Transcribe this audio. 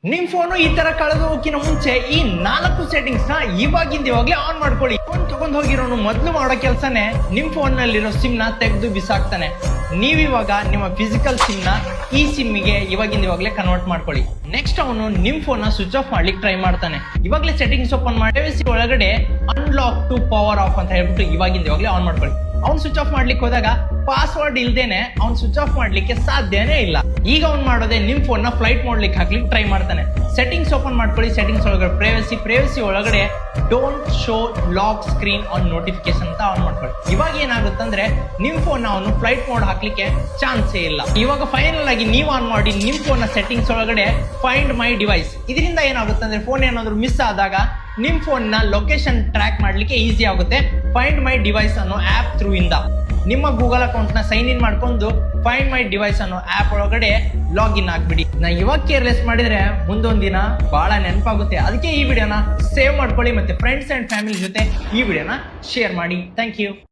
ನಿಮ್ ಫೋನು ಈ ತರ ಕಳೆದು ಹೋಗಿನ ಮುಂಚೆ ಈ 4 ಸೆಟ್ಟಿಂಗ್ಸ್ ನ ಇವಾಗ್ಲೇ ಆನ್ ಮಾಡ್ಕೊಳ್ಳಿ. ಫೋನ್ ತಗೊಂಡ್ ಹೋಗಿರೋನು ಮೊದ್ಲು ಮಾಡೋ ಕೆಲ್ಸನೇ ನಿಮ್ ಫೋನ್ ನಲ್ಲಿರೋ ಸಿಮ್ ನ ತೆಗೆದು ಬಿಸಾಕ್ತಾನೆ. ನೀವಿವಾಗ ನಿಮ್ಮ ಫಿಸಿಕಲ್ ಸಿಮ್ ನ ಈ ಸಿಮ್ ಗೆ ಇವಾಗ್ಲೇ ಕನ್ವರ್ಟ್ ಮಾಡ್ಕೊಳ್ಳಿ. ನೆಕ್ಸ್ಟ್ ಅವನು ನಿಮ್ ಫೋನ್ ನ ಸ್ವಿಚ್ ಆಫ್ ಮಾಡ್ಲಿಕ್ಕೆ ಟ್ರೈ ಮಾಡ್ತಾನೆ. ಇವಾಗ್ಲೇ ಸೆಟ್ಟಿಂಗ್ಸ್ ಓಪನ್ ಮಾಡಿ ಒಳಗಡೆ ಅನ್ಲಾಕ್ ಟು ಪವರ್ ಆಫ್ ಅಂತ ಹೇಳ್ಬಿಟ್ಟು ಇವಾಗ್ಲೇ ಆನ್ ಮಾಡ್ಕೊಳ್ಳಿ. ಅವ್ನು ಸ್ವಿಚ್ ಆಫ್ ಮಾಡ್ಲಿಕ್ಕೆ ಹೋದಾಗ ಪಾಸ್ವರ್ಡ್ ಇಲ್ದೇನೆ ಅವ್ನು ಸ್ವಿಚ್ ಆಫ್ ಮಾಡ್ಲಿಕ್ಕೆ ಸಾಧ್ಯನೇ ಇಲ್ಲ. ಈಗ ಅವ್ನು ಮಾಡೋದೇ ನಿಮ್ ಫೋನ್ ನ ಫ್ಲೈಟ್ ಮಾಡ್ಲಿಕ್ಕೆ ಹಾಕ್ಲಿಕ್ಕೆ ಟ್ರೈ ಮಾಡ್ತಾನೆ. ಸೆಟ್ಟಿಂಗ್ಸ್ ಓಪನ್ ಮಾಡ್ಕೊಳ್ಳಿ. ಸೆಟ್ಟಿಂಗ್ಸ್ ಒಳಗಡೆ ಪ್ರೈವಸಿ ಒಳಗಡೆ don't show lock screen on notification ಅಂತ ಆನ್ ಮಾಡ್ಕೊಳ್ಳಿ. ಇವಾಗ ಏನಾಗುತ್ತಂದ್ರೆ ನಿಮ್ ಫೋನ್ ಅವನು ಫ್ಲೈಟ್ ಮೋಡ್ ಹಾಕ್ಲಿಕ್ಕೆ ಚಾನ್ಸೇ ಇಲ್ಲ. ಇವಾಗ ಫೈನಲ್ ಆಗಿ ನೀವು ಆನ್ ಮಾಡಿ ನಿಮ್ ಫೋನ್ ನ ಸೆಟ್ಟಿಂಗ್ಸ್ ಒಳಗಡೆ ಫೈಂಡ್ ಮೈ ಡಿವೈಸ್. ಇದರಿಂದ ಏನಾಗುತ್ತೆ ಅಂದ್ರೆ ಫೋನ್ ಏನಾದ್ರು ಮಿಸ್ ಆದಾಗ ನಿಮ್ ಫೋನ್ ನ ಲೊಕೇಶನ್ ಟ್ರ್ಯಾಕ್ ಮಾಡ್ಲಿಕ್ಕೆ ಈಸಿ ಆಗುತ್ತೆ. ಫೈಂಡ್ ಮೈ ಡಿವೈಸ್ ಅನ್ನೋ ಆಪ್ ಥ್ರೂ ಇಂದ ನಿಮ್ಮ ಗೂಗಲ್ ಅಕೌಂಟ್ ನ ಸೈನ್ ಇನ್ ಮಾಡ್ಕೊಂಡು ಫೈಂಡ್ ಮೈ ಡಿವೈಸ್ ಅನ್ನೋ ಆಪ್ ಒಳಗಡೆ ಲಾಗಿನ್ ಆಗ್ಬಿಡಿ. ಇವಾಗ ಕೇರ್ಲೆಸ್ ಮಾಡಿದ್ರೆ ಮುಂದೊಂದ್ ದಿನ ಬಹಳ ನೆನಪಾಗುತ್ತೆ. ಅದಕ್ಕೆ ಈ ವಿಡಿಯೋನ ಸೇವ್ ಮಾಡ್ಕೊಳ್ಳಿ ಮತ್ತೆ ಫ್ರೆಂಡ್ಸ್ ಅಂಡ್ ಫ್ಯಾಮಿಲಿ ಜೊತೆ ಈ ವಿಡಿಯೋನ ಶೇರ್ ಮಾಡಿ. Thank you.